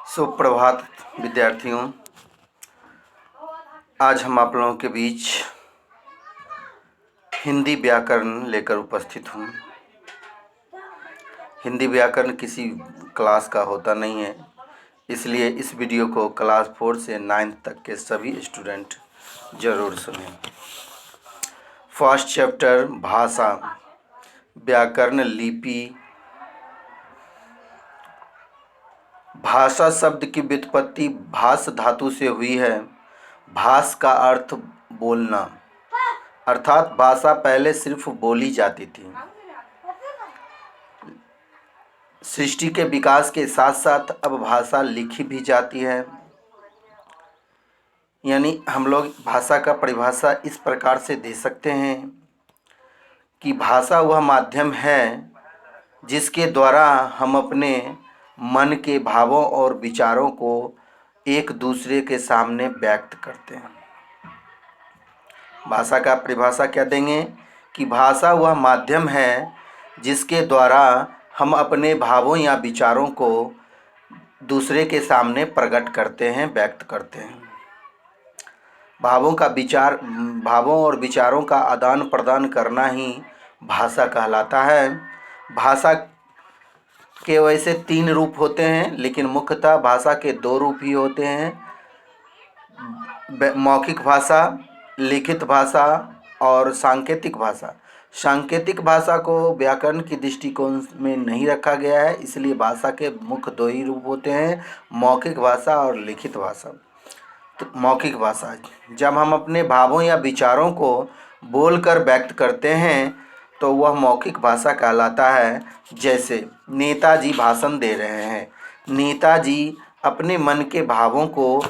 सुप्रभात विद्यार्थियों। आज हम आप लोगों के बीच हिंदी व्याकरण लेकर उपस्थित हूँ। हिंदी व्याकरण किसी क्लास का होता नहीं है, इसलिए इस वीडियो को क्लास 4 से 9 तक के सभी स्टूडेंट ज़रूर सुनें। फर्स्ट चैप्टर भाषा, व्याकरण, लिपि। भाषा शब्द की व्युत्पत्ति भाष धातु से हुई है। भाष का अर्थ बोलना, अर्थात भाषा पहले सिर्फ बोली जाती थी। सृष्टि के विकास के साथ साथ अब भाषा लिखी भी जाती है। यानी हम लोग भाषा का परिभाषा इस प्रकार से दे सकते हैं कि भाषा वह माध्यम है जिसके द्वारा हम अपने मन के भावों और विचारों को एक दूसरे के सामने व्यक्त करते हैं। भाषा का परिभाषा क्या देंगे कि भाषा वह माध्यम है जिसके द्वारा हम अपने भावों या विचारों को दूसरे के सामने प्रकट करते हैं, व्यक्त करते हैं। भावों और विचारों का आदान प्रदान करना ही भाषा कहलाता है। भाषा के वैसे 3 रूप होते हैं, लेकिन मुख्यतः भाषा के 2 रूप ही होते हैं, मौखिक भाषा, लिखित भाषा और सांकेतिक भाषा। सांकेतिक भाषा को व्याकरण की दृष्टिकोण में नहीं रखा गया है, इसलिए भाषा के मुख्य 2 ही रूप होते हैं, मौखिक भाषा और लिखित भाषा। तो मौखिक भाषा, जब हम अपने भावों या विचारों को बोलकर व्यक्त करते हैं तो वह मौखिक भाषा कहलाता है। जैसे नेताजी भाषण दे रहे हैं, नेताजी अपने मन के भावों को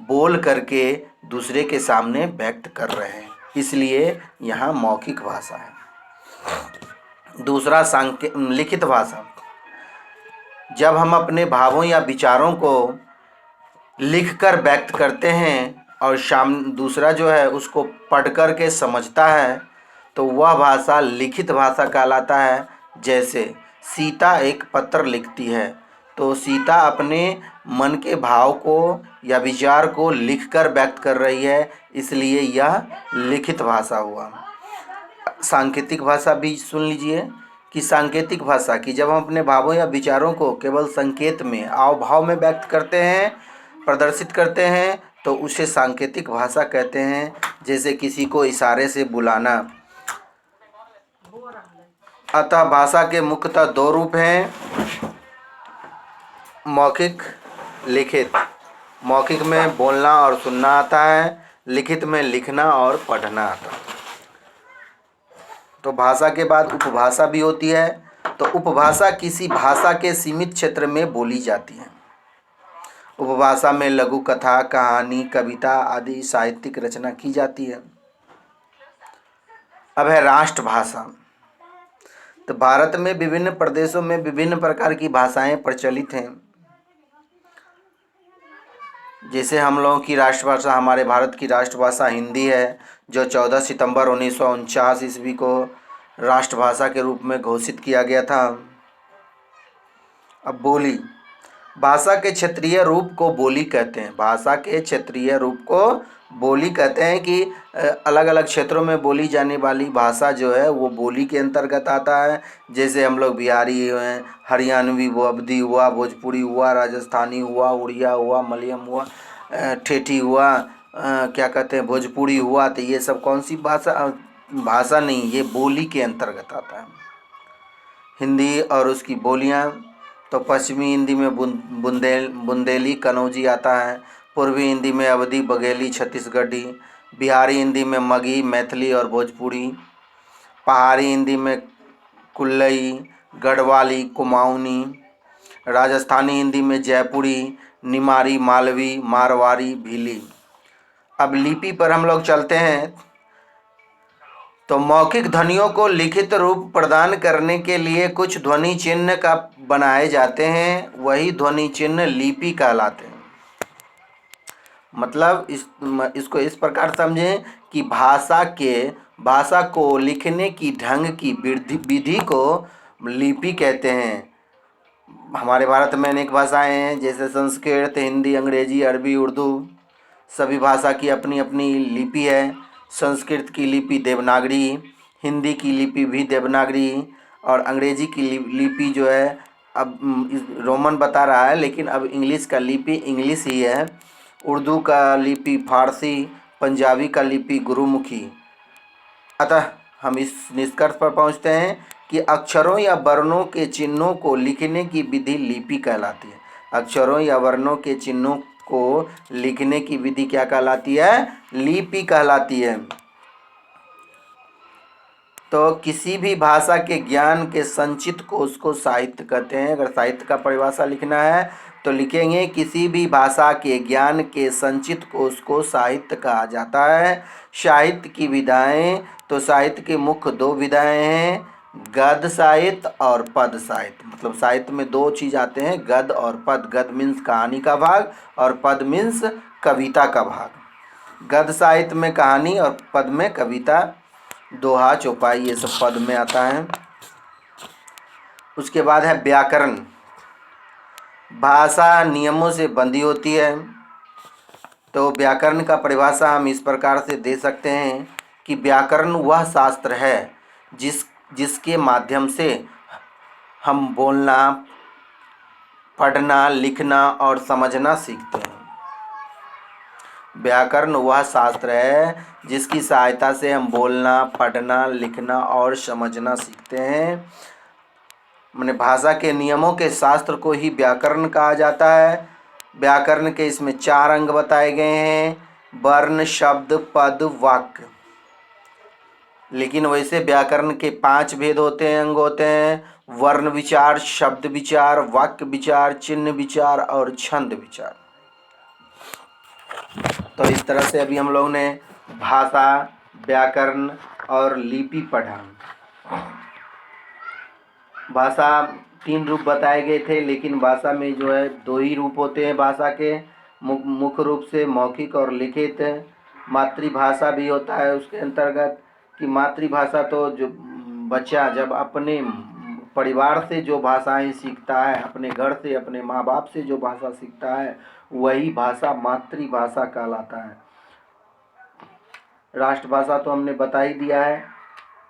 बोल करके दूसरे के सामने व्यक्त कर रहे हैं, इसलिए यहाँ मौखिक भाषा है। दूसरा लिखित भाषा, जब हम अपने भावों या विचारों को लिखकर व्यक्त करते हैं और दूसरा जो है उसको पढ़ कर के समझता है तो वह भाषा लिखित भाषा कहलाता है। जैसे सीता एक पत्र लिखती है तो सीता अपने मन के भाव को या विचार को लिखकर व्यक्त कर रही है, इसलिए यह लिखित भाषा हुआ। सांकेतिक भाषा भी सुन लीजिए कि सांकेतिक भाषा की जब हम अपने भावों या विचारों को केवल संकेत में, हाव भाव में व्यक्त करते हैं, प्रदर्शित करते हैं तो उसे सांकेतिक भाषा कहते हैं। जैसे किसी को इशारे से बुलाना। अतः भाषा के मुख्यतः 2 रूप हैं, मौखिक, लिखित। मौखिक में बोलना और सुनना आता है, लिखित में लिखना और पढ़ना आता है। तो भाषा के बाद उपभाषा भी होती है। तो उपभाषा किसी भाषा के सीमित क्षेत्र में बोली जाती है। उपभाषा में लघु कथा, कहानी, कविता आदि साहित्यिक रचना की जाती है। अब है राष्ट्रभाषा। तो भारत में विभिन्न प्रदेशों में विभिन्न प्रकार की भाषाएं प्रचलित हैं। जैसे हम लोगों की राष्ट्रभाषा, हमारे भारत की राष्ट्रभाषा हिंदी है, जो 14 सितंबर 1949 ईस्वी को राष्ट्रभाषा के रूप में घोषित किया गया था। अब बोली, भाषा के क्षेत्रीय रूप को बोली कहते हैं। भाषा के क्षेत्रीय रूप को बोली कहते हैं कि अलग अलग क्षेत्रों में बोली जाने वाली भाषा जो है वो बोली के अंतर्गत आता है। जैसे हम लोग बिहारी हैं, हरियाणवी वो अवधी हुआ, भोजपुरी हुआ, राजस्थानी हुआ, उड़िया हुआ, मलयालम हुआ, ठेठी हुआ, क्या कहते हैं, भोजपुरी हुआ। तो ये सब कौन सी भाषा नहीं, ये बोली के अंतर्गत आता है। हिंदी और उसकी बोलियाँ, तो पश्चिमी हिंदी में बुंदेली, कनौजी आता है। पूर्वी हिंदी में अवधी, बघेली, छत्तीसगढ़ी। बिहारी हिंदी में मगही, मैथिली और भोजपुरी। पहाड़ी हिंदी में कुल्लई, गढ़वाली, कुमाऊनी। राजस्थानी हिंदी में जयपुरी, निमारी, मालवी, मारवाड़ी, भीली। अब लिपि पर हम लोग चलते हैं। तो मौखिक ध्वनियों को लिखित रूप प्रदान करने के लिए कुछ ध्वनि चिन्ह का बनाए जाते हैं, वही ध्वनि चिन्ह लिपि कहलाते हैं। मतलब इसको इस प्रकार समझें कि भाषा को लिखने की ढंग की विधि को लिपि कहते हैं। हमारे भारत में अनेक भाषाएं हैं, जैसे संस्कृत, हिंदी, अंग्रेजी, अरबी, उर्दू। सभी भाषा की अपनी अपनी लिपि है। संस्कृत की लिपि देवनागरी, हिंदी की लिपि भी देवनागरी, और अंग्रेजी की लिपि जो है अब रोमन बता रहा है, लेकिन अब इंग्लिश का लिपि इंग्लिश ही है। उर्दू का लिपि फारसी, पंजाबी का लिपि गुरुमुखी। अतः हम इस निष्कर्ष पर पहुंचते हैं कि अक्षरों या वर्णों के चिन्हों को लिखने की विधि लिपि कहलाती है। अक्षरों या वर्णों के चिन्हों को लिखने की विधि क्या कहलाती है? लिपि कहलाती है। तो किसी भी भाषा के ज्ञान के संचित कोश को साहित्य कहते हैं। अगर साहित्य का परिभाषा लिखना है तो लिखेंगे, किसी भी भाषा के ज्ञान के संचित कोश को साहित्य कहा जाता है। साहित्य की विधाएं, तो साहित्य के मुख्य दो विधाएं हैं, गद्य साहित्य और पद साहित्य। मतलब साहित्य में दो चीज़ आते हैं, गद्य और पद। गद्य मीन्स कहानी का भाग और पद मीन्स कविता का भाग। गद्य साहित्य में कहानी और पद में कविता, दोहा, चौपाई, ये सब पद में आता है। उसके बाद है व्याकरण। भाषा नियमों से बंधी होती है। तो व्याकरण का परिभाषा हम इस प्रकार से दे सकते हैं कि व्याकरण वह शास्त्र है जिसके माध्यम से हम बोलना, पढ़ना, लिखना और समझना सीखते हैं। व्याकरण वह शास्त्र है जिसकी सहायता से हम बोलना, पढ़ना, लिखना और समझना सीखते हैं। माने भाषा के नियमों के शास्त्र को ही व्याकरण कहा जाता है। व्याकरण के इसमें 4 अंग बताए गए हैं, वर्ण, शब्द, पद, वाक्य। लेकिन वैसे व्याकरण के 5 भेद होते हैं, अंग होते हैं, वर्ण विचार, शब्द विचार, वाक्य विचार, चिन्ह विचार और छंद विचार। तो इस तरह से अभी हम लोगों ने भाषा, व्याकरण और लिपि पढ़ा। भाषा 3 रूप बताए गए थे, लेकिन भाषा में जो है 2 ही रूप होते हैं भाषा के, मुख्य रूप से मौखिक और लिखित। मातृभाषा भी होता है उसके अंतर्गत, कि मातृभाषा तो जो बच्चा जब अपने परिवार से जो भाषाएं सीखता है, अपने घर से, अपने माँ बाप से जो भाषा सीखता है, वही भाषा मातृभाषा कहलाता है। राष्ट्रभाषा तो हमने बता ही दिया है।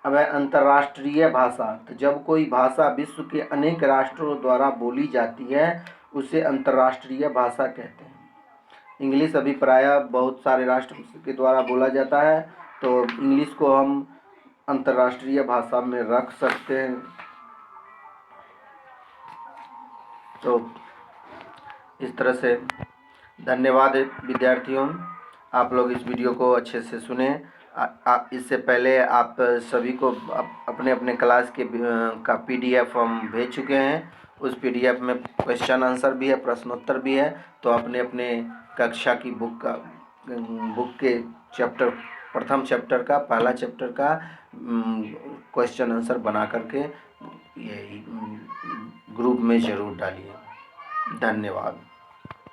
अब है अंतर्राष्ट्रीय भाषा। तो जब कोई भाषा विश्व के अनेक राष्ट्रों द्वारा बोली जाती है, उसे अंतर्राष्ट्रीय भाषा कहते हैं। इंग्लिश अभी प्रायः बहुत सारे राष्ट्र के द्वारा बोला जाता है, तो इंग्लिश को हम अंतर्राष्ट्रीय भाषा में रख सकते हैं। तो इस तरह से धन्यवाद विद्यार्थियों, आप लोग इस वीडियो को अच्छे से सुने। इससे पहले आप सभी को अपने अपने क्लास के का PDF हम भेज चुके हैं। उस PDF में क्वेश्चन आंसर भी है, प्रश्नोत्तर भी है। तो अपने अपने कक्षा की बुक के चैप्टर, प्रथम चैप्टर का, पहला चैप्टर का क्वेश्चन आंसर बना करके ये ग्रुप में ज़रूर डालिए। धन्यवाद।